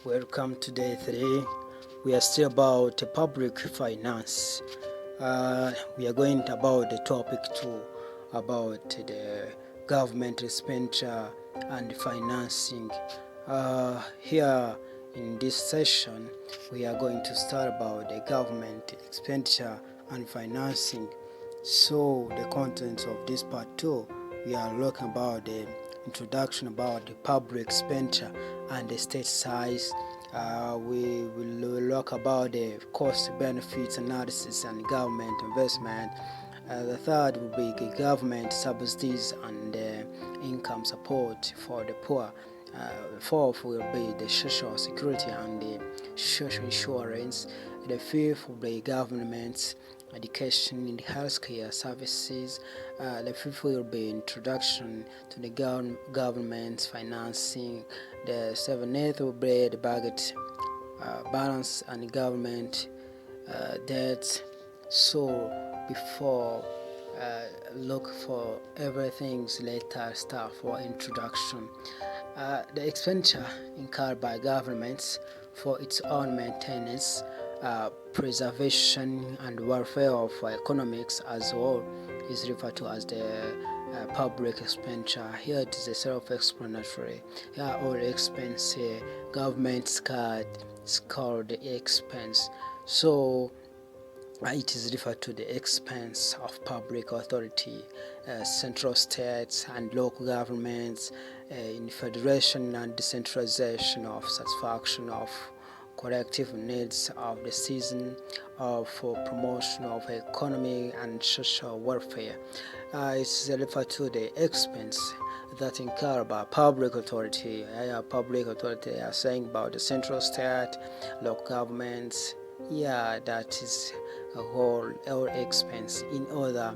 Welcome to day 3. We are still about public finance. We are going about the topic 2 about the government expenditure and financing. Here in this session, we are going to start about the government expenditure and financing. So the contents of this part 2, we are looking about the introduction about the public expenditure and the state size. We will look about the cost benefits analysis and government investment. The third will be the government subsidies and income support for the poor. Fourth will be the social security and the social insurance. The fifth will be government education in healthcare services. The fifth will be introduction to the government financing. The seventh will be the budget balance and government debt. So before look for everything's later stuff for introduction. The expenditure incurred by governments for its own maintenance, preservation and welfare of economics as well is referred to as the public expenditure. Here it is a self-explanatory. Here all expense government's card is called the expense. So it is referred to the expense of public authority, central states and local governments, in federation and decentralization of satisfaction of collective needs of the citizen, for promotion of economy and social welfare. It's referred to the expense that incurred by public authority. Public authority are saying about the central state, local governments. That is a whole expense in order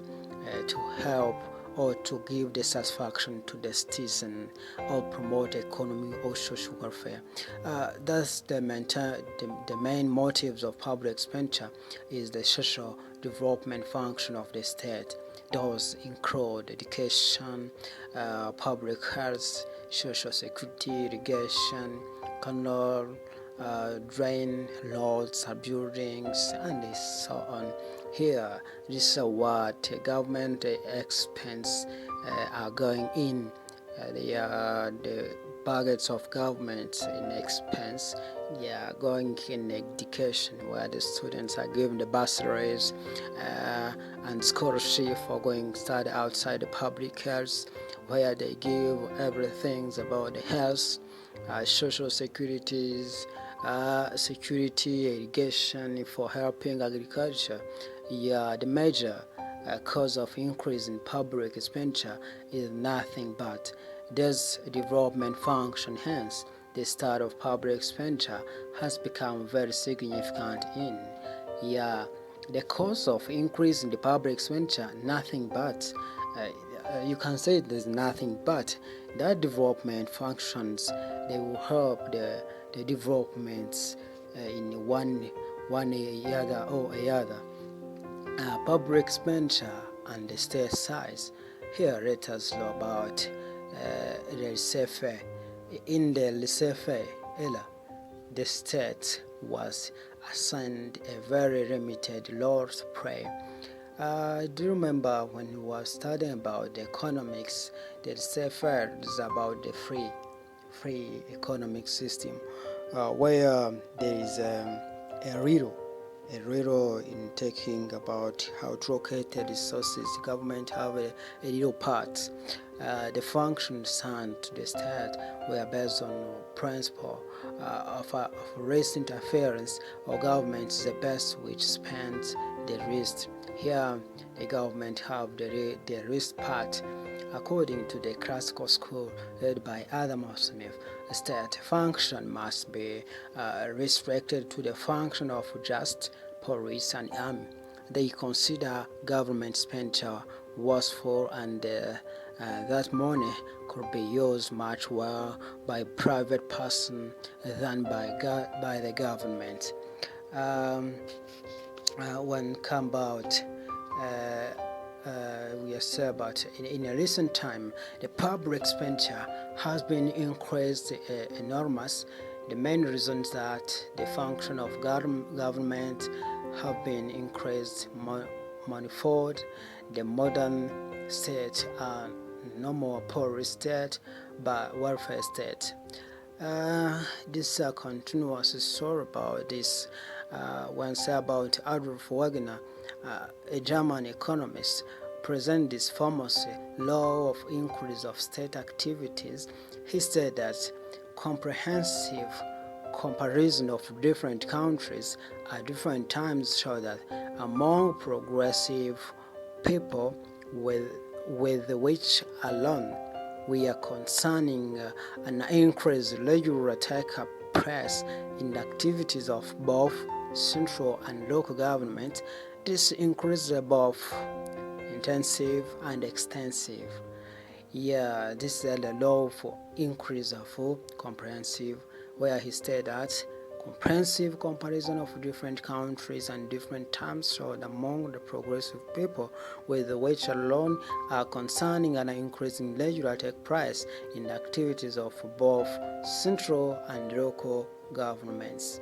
to help or to give the satisfaction to the citizen or promote economy or social welfare. That's the main motives of public expenditure is the social development function of the state. Those include education, public health, social security, irrigation, canal, drain, roads, buildings, and so on. Here, this is what government expense are going in. The budgets of government in expense. Going in education, where the students are given the bursaries and scholarship for going study outside the public health, where they give everything about the health, social securities, security, irrigation for helping agriculture. The major cause of increase in public expenditure is nothing but this development function. Hence, the start of public expenditure has become very significant in the cause of increase in the public expenditure. Nothing but you can say there's nothing but that development functions. They will help the developments in one other or other. Public expenditure and the state size. Here let us know about the laissez-faire. In the laissez-faire era, the state was assigned a very limited role to play. Do you remember when we were studying about the economics, the laissez-faire is about the free economic system, where there is a riddle in taking about how to locate the resources. The government have a little part. The functions assigned to the state were based on principle of least interference, or government is the best which spends the least. Here the government have the least part. According to the classical school led by Adam Smith, a state function must be restricted to the function of just police and army. They consider government expenditure wasteful, and that money could be used much well by private person than by the government. When come about we say about in a recent time, the public expenditure has been increased enormous. The main reasons that the function of government have been increased manifold. The modern state are no more poor state but welfare state. This continuous story about this when say about Adolf Wagner, a German economist, present this famous law of increase of state activities. He said that comprehensive comparison of different countries at different times show that among progressive people with which alone we are concerning an increased legislative press in the activities of both central and local government. This increase both intensive and extensive. This is the law for increase of comprehensive, where he stated that comprehensive comparison of different countries and different terms showed among the progressive people with which alone are concerning an increasing legislative price in the activities of both central and local governments.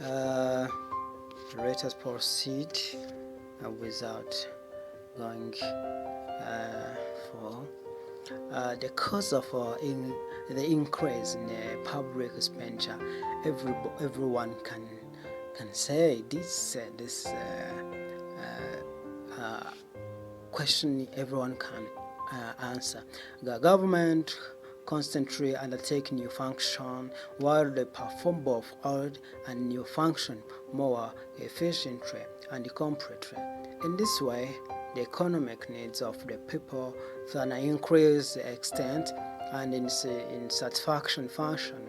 Let us proceed without going for the cause of the increase in the public expenditure. Everyone can say this question. Everyone can answer. The government constantly undertake new function while they perform both old and new function more efficiently and completely. In this way, the economic needs of the people to an increased extent and in satisfaction function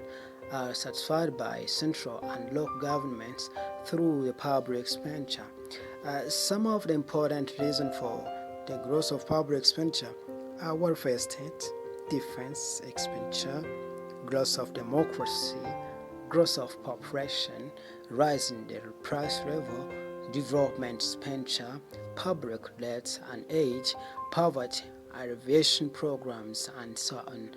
are satisfied by central and local governments through the public expenditure. Some of the important reasons for the growth of public expenditure are welfare state, defense expenditure, growth of democracy, growth of population, rise in the price level, development expenditure, public debt and age, poverty, alleviation programs, and so on.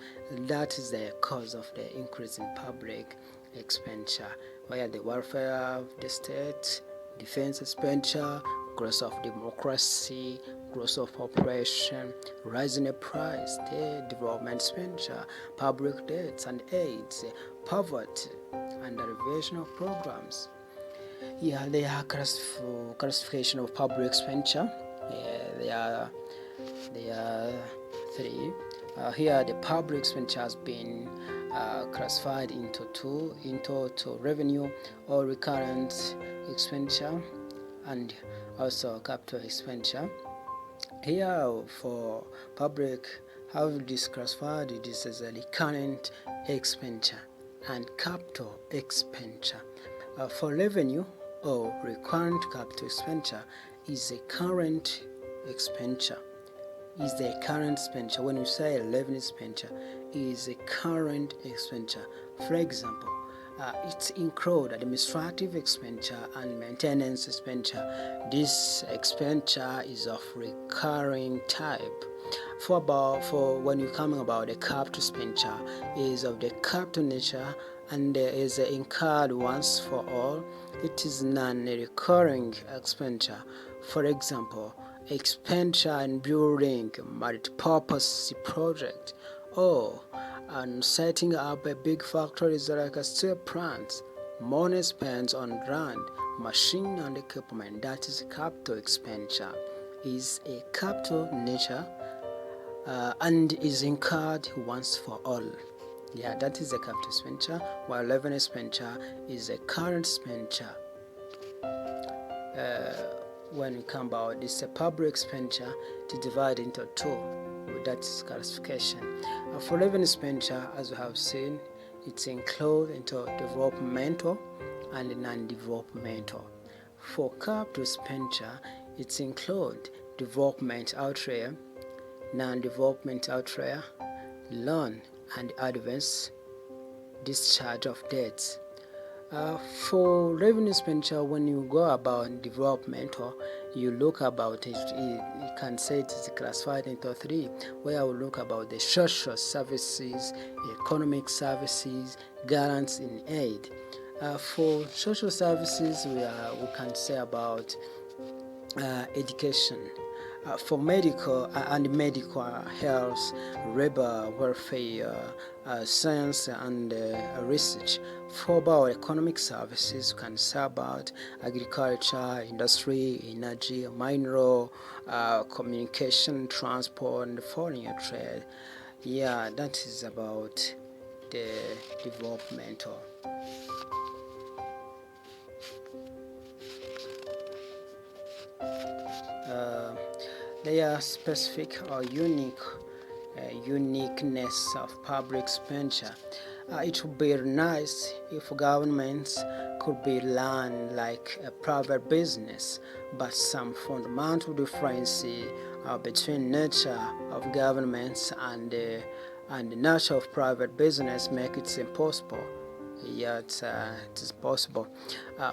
That is the cause of the increase in public expenditure, where the welfare of the state, defense expenditure, growth of democracy, growth of population, rise in the price, the development expenditure, public debts and AIDS, poverty, and alleviation of programs. They are classification of public expenditure. They are three. Here, the public expenditure has been classified into two revenue or recurrent expenditure, and also capital expenditure. Here, for public, how we classified this as a recurrent expenditure and capital expenditure. For revenue or recurrent capital expenditure is a current expenditure. Is the current expenditure. When you say revenue expenditure, is a current expenditure. For example, it includes administrative expenditure and maintenance expenditure. This expenditure is of recurring type. For when you're coming about the capital expenditure, is of the capital nature and is incurred once for all. It is non-recurring expenditure. For example, expenditure in building multi-purpose project or and setting up a big factory like a steel plant. Money spent on land, machine and equipment. That is capital expenditure. Is a capital nature and is incurred once for all. That is a capital expenditure, while revenue expenditure is a current expenditure. When we come about this public expenditure, to divide into two. That's classification. For revenue expenditure, as we have seen, it's included into developmental and non-developmental. For capital expenditure, it's include development outlay, non-development outlay, loan and advance, discharge of debts. For revenue expenditure, when you go about developmental, you look about it, you can say it is classified into three, where I will look about the social services, economic services, grants in aid. For social services, we can say about education, for medical and medical health, labor, welfare, science and research. For bioeconomic services, we can say about agriculture, industry, energy, mineral, communication, transport, and foreign trade. Yeah, that is about the developmental. Their specific or uniqueness of public expenditure. It would be nice if governments could be run like a private business, but some fundamental difference between nature of governments and the nature of private business make it impossible. Yet it is possible.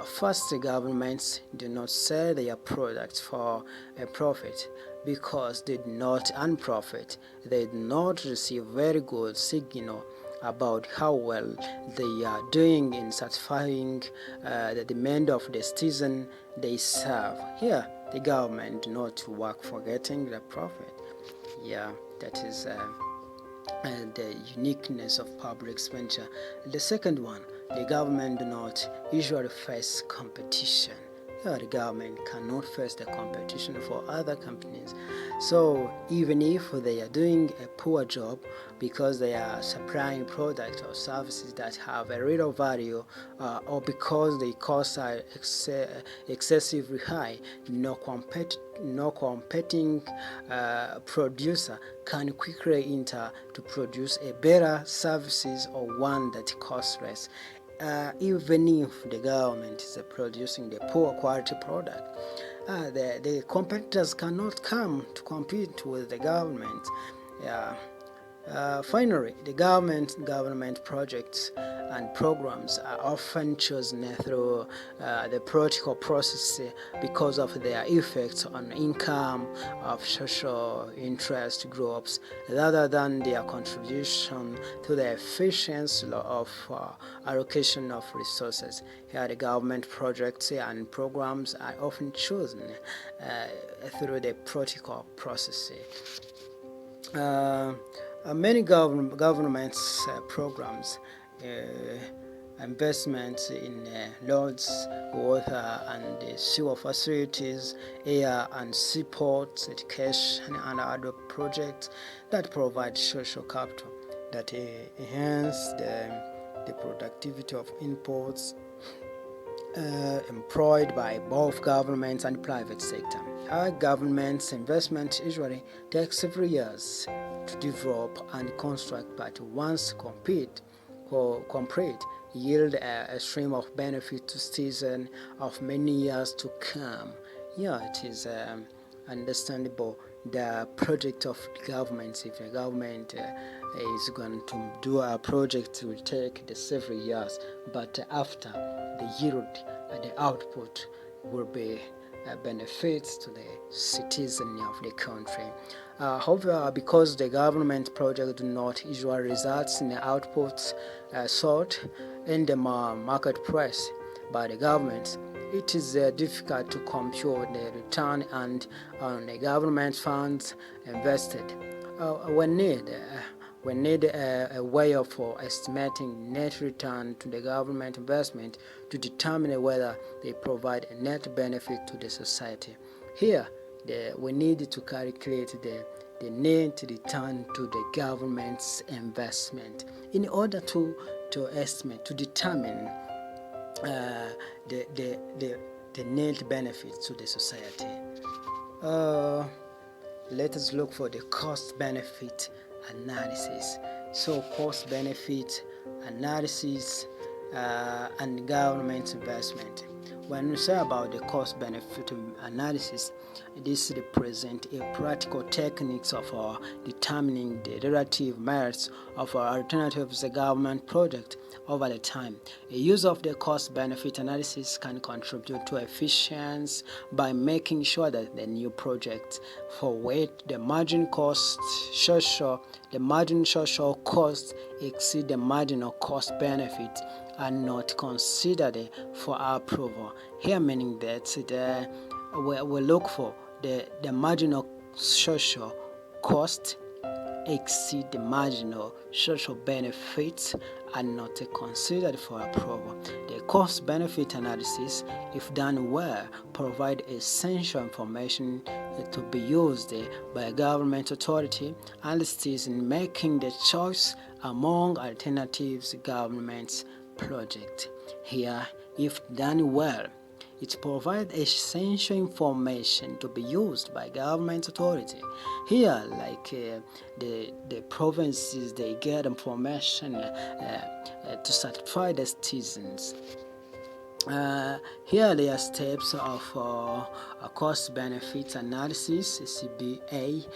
First, the governments do not sell their products for a profit because they do not earn profit. They do not receive very good signal about how well they are doing in satisfying the demand of the citizen they serve. Here, the government do not work for getting the profit. Yeah, that is and the uniqueness of public expenditure. The second one, the government do not usually face competition. The government cannot face the competition for other companies. So even if they are doing a poor job because they are supplying products or services that have a little value, or because the costs are excessively high, no competing producer can quickly enter to produce a better services or one that costs less. Even if the government is producing the poor quality product, the competitors cannot come to compete with the government. Yeah. Finally, the government projects and programs are often chosen through the political process because of their effects on income of social interest groups rather than their contribution to the efficiency of allocation of resources. Here, the government projects and programs are often chosen through the political process. Many governments programs, investments in roads, water and sewer facilities, air and seaports, education and other projects that provide social capital that enhance the productivity of imports employed by both governments and private sector. Our government's investment usually takes several years to develop and construct, but once complete, yield a stream of benefit to citizens of many years to come. Yeah, it is understandable the project of government. If the government is going to do a project, it will take the several years, but after the yield and the output will be benefits to the citizen of the country. However, because the government project do not usually results in the outputs sought in the marketplace by the government, it is difficult to compute the return and on the government funds invested. We need a way of estimating net return to the government investment to determine whether they provide a net benefit to the society. Here, we need to calculate the net return to the government's investment in order to estimate, to determine the net benefits to the society. Let us look for the cost-benefit analysis. So cost-benefit analysis and government investment. When we say about the cost-benefit analysis, this represents a practical techniques of determining the relative merits of alternatives the government project over the time. A use of the cost-benefit analysis can contribute to efficiency by making sure that the new project for which the marginal social costs exceed the marginal cost benefit are not considered for approval. Here meaning that we look for the marginal social cost exceed the marginal social benefits are not considered for approval. The cost-benefit analysis, if done well, provide essential information to be used by a government authority and states in making the choice among alternatives government project. Here, if done well, it provides essential information to be used by government authority. Here, like the provinces, they get information to satisfy the citizens. Here there are steps of a cost-benefit analysis, CBA.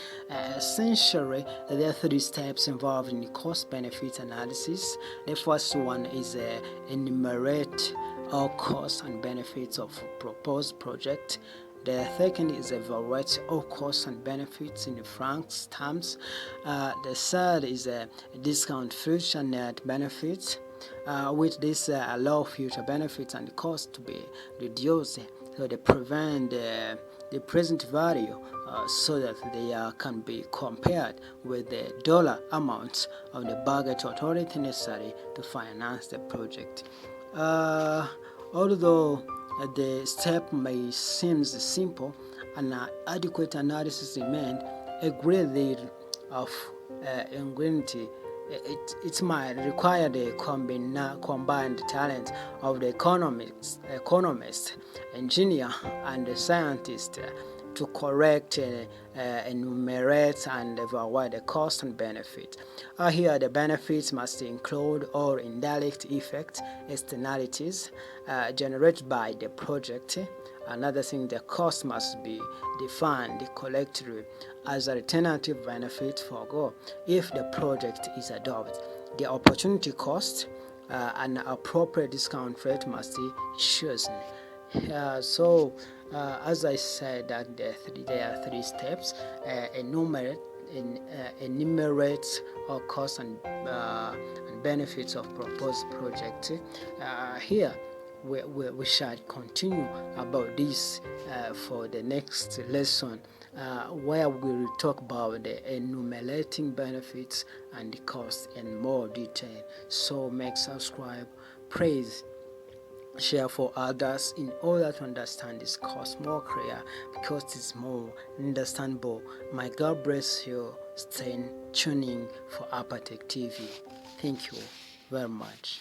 Essentially, there are 3 steps involved in the cost-benefit analysis. The first one is enumerate all costs and benefits of proposed project. The second is evaluate all costs and benefits in the francs terms. The third is discount future net benefits. With this allow future benefits and costs to be reduced, so they prevent the present value so that they can be compared with the dollar amount of the budget authority necessary to finance the project. Although the step may seem simple, an adequate analysis demands a great deal of ingenuity. It might require the combined talent of the economist, engineer, and the scientist to correct, enumerate, and evaluate the cost and benefit. Here, the benefits must include all indirect effects, externalities generated by the project. Another thing, the cost must be defined collectively as alternative benefit for go if the project is adopted. The opportunity cost and appropriate discount rate must be chosen. As I said, that there are 3 steps: enumerate all costs and benefits of proposed project. Here we shall continue about this for the next lesson, where we will talk about the enumerating benefits and the cost in more detail. So make subscribe, praise, share for others in order to understand this course more clear, because it's more understandable. My God bless you. Stay tuning for Apatech TV. Thank you very much.